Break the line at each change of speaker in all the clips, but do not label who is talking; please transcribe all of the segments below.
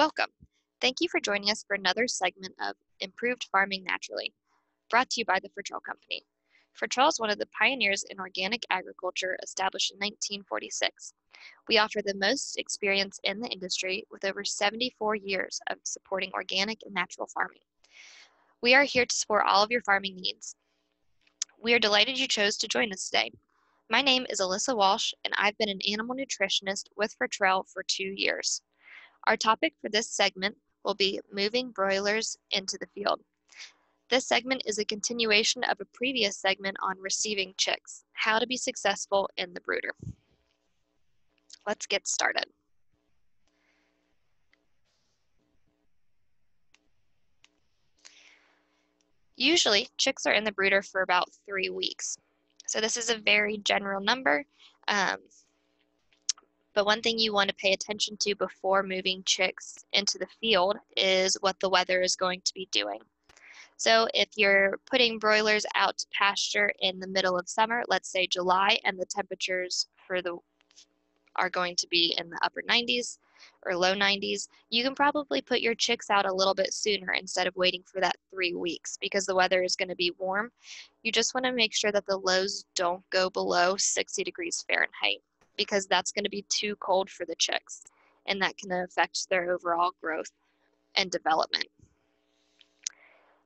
Welcome. Thank you for joining us for another segment of Improved Farming Naturally, brought to you by the Fertrell Company. Fertrell is one of the pioneers in organic agriculture established in 1946. We offer the most experience in the industry with over 74 years of supporting organic and natural farming. We are here to support all of your farming needs. We are delighted you chose to join us today. My name is Alyssa Walsh, and I've been an animal nutritionist with Fertrell for 2 years. Our topic for this segment will be moving broilers into the field. This segment is a continuation of a previous segment on receiving chicks, how to be successful in the brooder. Let's get started. Usually, chicks are in the brooder for about 3 weeks. So this is a very general number, but one thing you want to pay attention to before moving chicks into the field is what the weather is going to be doing. So if you're putting broilers out to pasture in the middle of summer, let's say July, and the temperatures are going to be in the upper 90s or low 90s, you can probably put your chicks out a little bit sooner instead of waiting for that 3 weeks because the weather is going to be warm. You just want to make sure that the lows don't go below 60 degrees Fahrenheit because that's going to be too cold for the chicks, and that can affect their overall growth and development.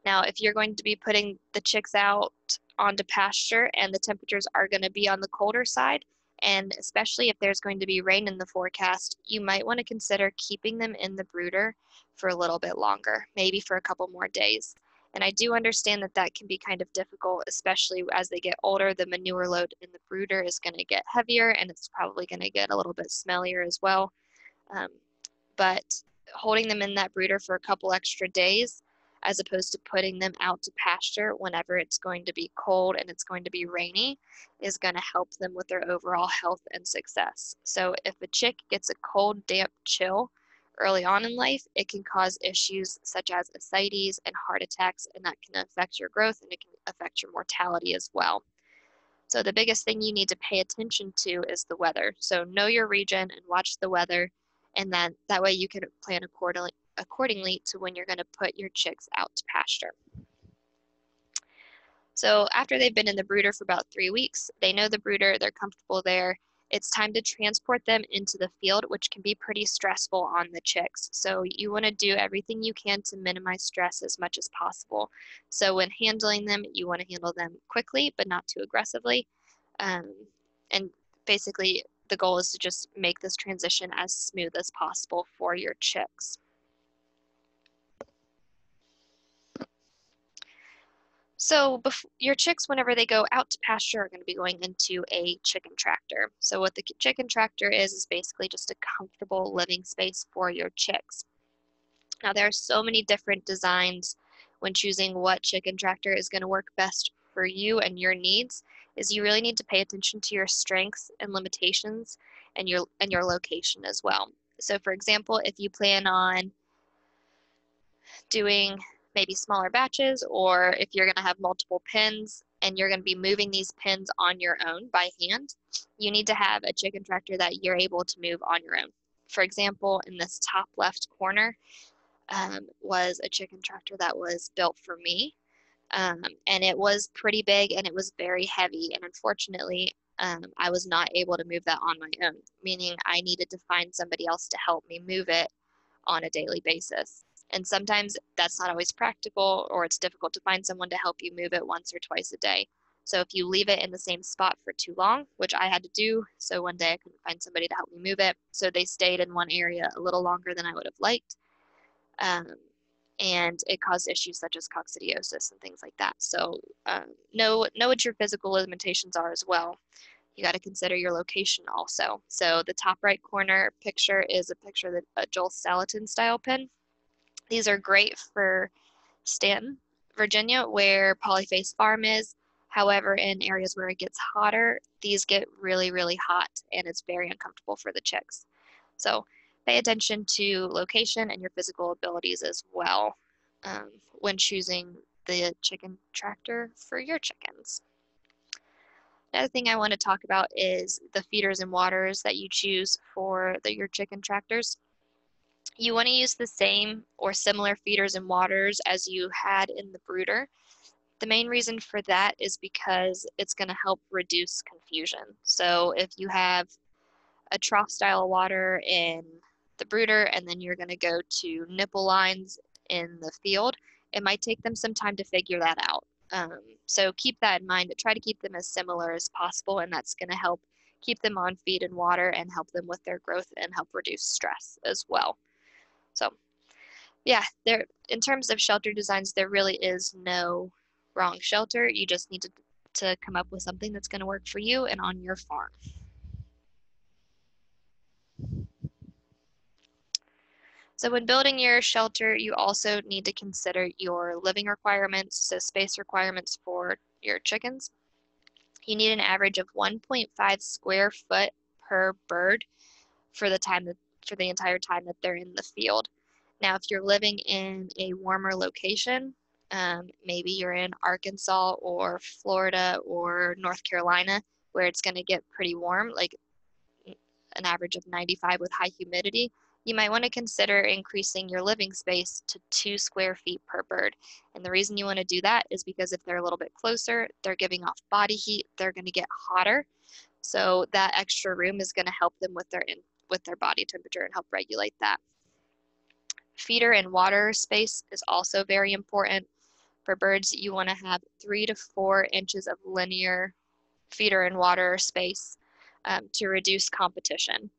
Now, if you're going to be putting the chicks out onto pasture and the temperatures are going to be on the colder side, and especially if there's going to be rain in the forecast, you might want to consider keeping them in the brooder for a little bit longer, maybe for a couple more days. And I do understand that that can be kind of difficult, especially as they get older. The manure load in the brooder is going to get heavier, and it's probably going to get a little bit smellier as well. But holding them in that brooder for a couple extra days, as opposed to putting them out to pasture whenever it's going to be cold and it's going to be rainy, is going to help them with their overall health and success. So if a chick gets a cold, damp chill early on in life, it can cause issues such as ascites and heart attacks, and that can affect your growth and it can affect your mortality as well. So the biggest thing you need to pay attention to is the weather. So know your region and watch the weather, and then that way you can plan accordingly to when you're going to put your chicks out to pasture. So after they've been in the brooder for about 3 weeks, they know the brooder, they're comfortable there. It's time to transport them into the field, which can be pretty stressful on the chicks. So you want to do everything you can to minimize stress as much as possible. So when handling them, you want to handle them quickly, but not too aggressively. And basically, the goal is to just make this transition as smooth as possible for your chicks. So your chicks, whenever they go out to pasture, are going to be going into a chicken tractor. So what the chicken tractor is basically just a comfortable living space for your chicks. Now, there are so many different designs when choosing what chicken tractor is going to work best for you and your needs. Is you really need to pay attention to your strengths and limitations and your location as well. So for example, if you plan on doing maybe smaller batches, or if you're going to have multiple pins and you're going to be moving these pins on your own by hand, you need to have a chicken tractor that you're able to move on your own. For example, in this top left corner was a chicken tractor that was built for me, and it was pretty big and it was very heavy, and unfortunately I was not able to move that on my own, meaning I needed to find somebody else to help me move it on a daily basis. And sometimes that's not always practical, or it's difficult to find someone to help you move it once or twice a day. So if you leave it in the same spot for too long, which I had to do, so one day I couldn't find somebody to help me move it, so they stayed in one area a little longer than I would have liked, and it caused issues such as coccidiosis and things like that. So know what your physical limitations are as well. You got to consider your location also. So the top right corner picture is a picture of a Joel Salatin style pin. These are great for Stanton, Virginia, where Polyface Farm is. However, in areas where it gets hotter, these get really, really hot, and it's very uncomfortable for the chicks. So pay attention to location and your physical abilities as well when choosing the chicken tractor for your chickens. Another thing I want to talk about is the feeders and waters that you choose for your chicken tractors. You want to use the same or similar feeders and waters as you had in the brooder. The main reason for that is because it's going to help reduce confusion. So if you have a trough style water in the brooder and then you're going to go to nipple lines in the field, it might take them some time to figure that out. So keep that in mind. Try to keep them as similar as possible, and that's going to help keep them on feed and water and help them with their growth and help reduce stress as well. So yeah, there in terms of shelter designs, there really is no wrong shelter. You just need to come up with something that's going to work for you and on your farm. So when building your shelter, you also need to consider your living requirements, so space requirements for your chickens. You need an average of 1.5 square foot per bird for for the entire time that they're in the field. Now, if you're living in a warmer location, maybe you're in Arkansas or Florida or North Carolina, where it's going to get pretty warm, like an average of 95 with high humidity, you might want to consider increasing your living space to 2 square feet per bird. And the reason you want to do that is because if they're a little bit closer, they're giving off body heat, they're going to get hotter. So that extra room is going to help them with their body temperature and help regulate that. Feeder and water space is also very important. For birds, you want to have 3 to 4 inches of linear feeder and water space to reduce competition.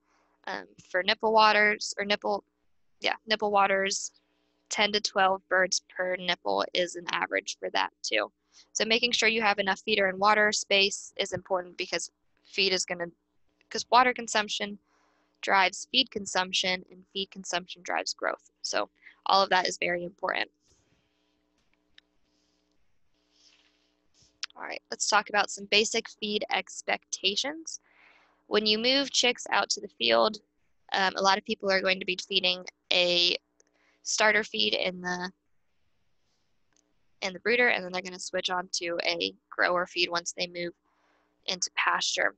For nipple waters nipple waters, 10 to 12 birds per nipple is an average for that too. So making sure you have enough feeder and water space is important because water consumption drives feed consumption and feed consumption drives growth. So all of that is very important. All right, let's talk about some basic feed expectations. When you move chicks out to the field, a lot of people are going to be feeding a starter feed in the brooder, and then they're going to switch on to a grower feed once they move into pasture.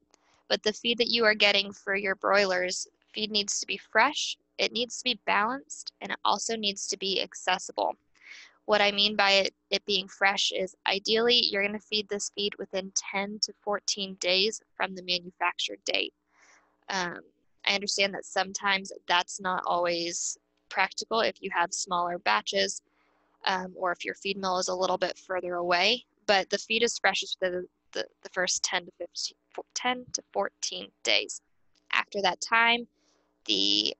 But the feed that you are getting for your broilers, feed needs to be fresh, it needs to be balanced, and it also needs to be accessible. What I mean by it being fresh is ideally you're going to feed this feed within 10 to 14 days from the manufactured date. Um, I understand that sometimes that's not always practical if you have smaller batches or if your feed mill is a little bit further away, but the feed is freshest for the first 10 to 14 days. After that time, the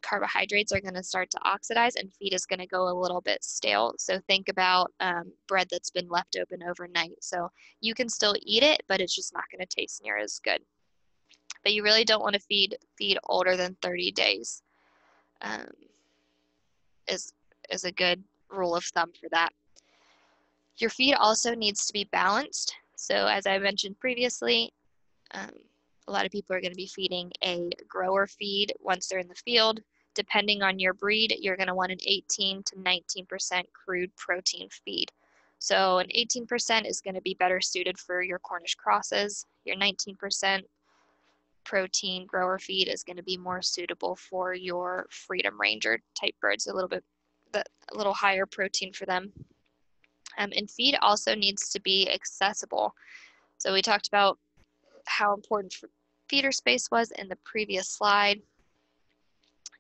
carbohydrates are going to start to oxidize and feed is going to go a little bit stale. So think about bread that's been left open overnight. So you can still eat it, but it's just not going to taste near as good. But you really don't want to feed older than 30 days. Um, is a good rule of thumb for that. Your feed also needs to be balanced. So as I mentioned previously, um, a lot of people are going to be feeding a grower feed once they're in the field. Depending on your breed, you're going to want an 18 to 19% crude protein feed. So an 18% is going to be better suited for your Cornish crosses. Your 19% protein grower feed is going to be more suitable for your Freedom Ranger type birds, a little higher protein for them. And feed also needs to be accessible. So we talked about how important feeder space was in the previous slide.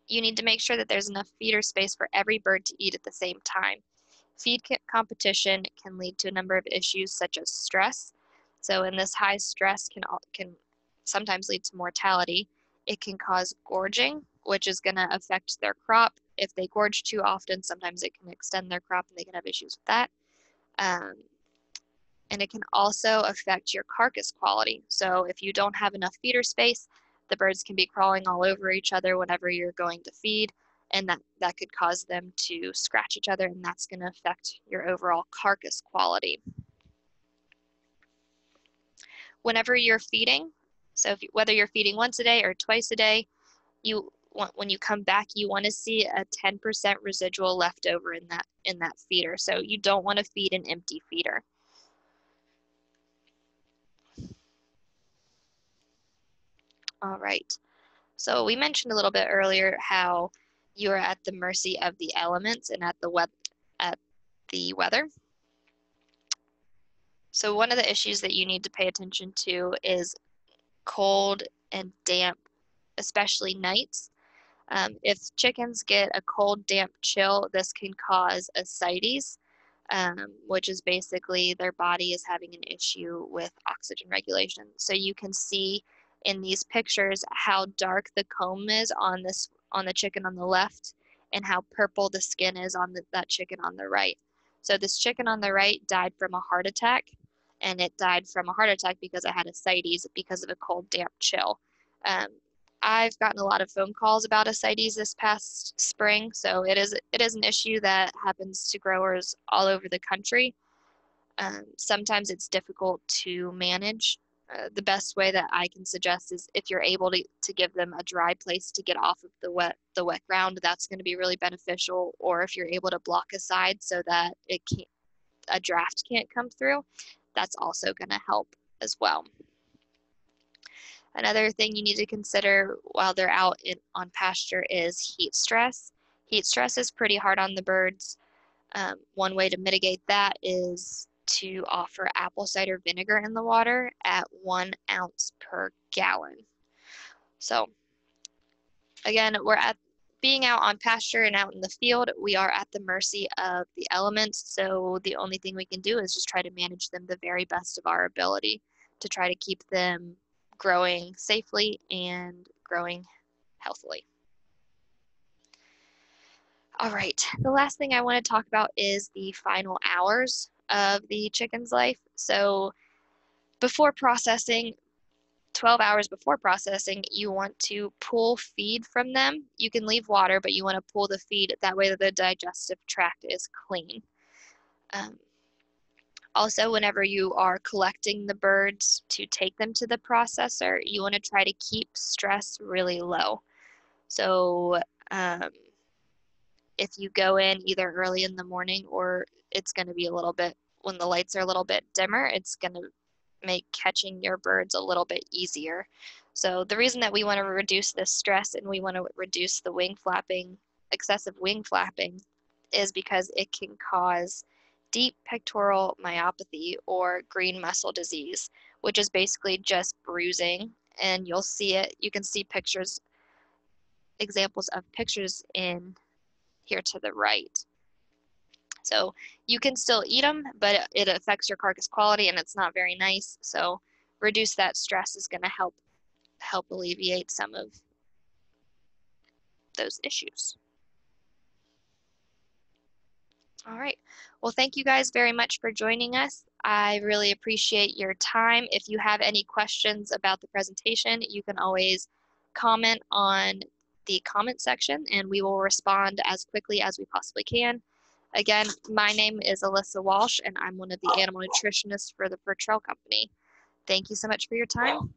You need to make sure that there's enough feeder space for every bird to eat at the same time. Feed competition can lead to a number of issues such as stress. So in this high stress can sometimes lead to mortality. It can cause gorging, which is going to affect their crop. If they gorge too often, sometimes it can extend their crop and they can have issues with that. And it can also affect your carcass quality. So if you don't have enough feeder space, the birds can be crawling all over each other whenever you're going to feed, and that could cause them to scratch each other, and that's going to affect your overall carcass quality. Whenever you're feeding, so whether you're feeding once a day or twice a day, when you come back, you want to see a 10% residual left over in that feeder. So you don't want to feed an empty feeder. All right. So we mentioned a little bit earlier how you are at the mercy of the elements and at the weather. So one of the issues that you need to pay attention to is cold and damp, especially nights. If chickens get a cold, damp chill, this can cause ascites, which is basically their body is having an issue with oxygen regulation. So you can see in these pictures how dark the comb is on the chicken on the left and how purple the skin is on that chicken on the right. So this chicken on the right died from a heart attack, and it died from a heart attack because it had ascites because of a cold, damp chill. Um, I've gotten a lot of phone calls about ascites this past spring, so it is an issue that happens to growers all over the country. Sometimes it's difficult to manage. The best way that I can suggest is if you're able to give them a dry place to get off of the wet ground, that's going to be really beneficial. Or if you're able to block a side so that a draft can't come through, that's also going to help as well. Another thing you need to consider while they're out on pasture is heat stress. Heat stress is pretty hard on the birds. One way to mitigate that is to offer apple cider vinegar in the water at 1 ounce per gallon. So again, being out on pasture and out in the field, we are at the mercy of the elements. So the only thing we can do is just try to manage them the very best of our ability to try to keep them growing safely and growing healthily. All right, the last thing I want to talk about is the final hours of the chicken's life. So before processing, 12 hours before processing, you want to pull feed from them. You can leave water, but you want to pull the feed. That way the digestive tract is clean. Also, whenever you are collecting the birds to take them to the processor, you want to try to keep stress really low. So if you go in either early in the morning or it's going to be a little bit, when the lights are a little bit dimmer, it's going to make catching your birds a little bit easier. So the reason that we want to reduce this stress and we want to reduce the wing flapping, excessive wing flapping, is because it can cause deep pectoral myopathy or green muscle disease, which is basically just bruising. And you'll see it, you can see pictures, examples of pictures in here to the right. So you can still eat them, but it affects your carcass quality and it's not very nice. So reduce that stress is going to help alleviate some of those issues. All right. Well, thank you guys very much for joining us. I really appreciate your time. If you have any questions about the presentation, you can always comment on the comment section and we will respond as quickly as we possibly can. Again, my name is Alyssa Walsh and I'm one of the animal nutritionists for the Fur Trail Company. Thank you so much for your time.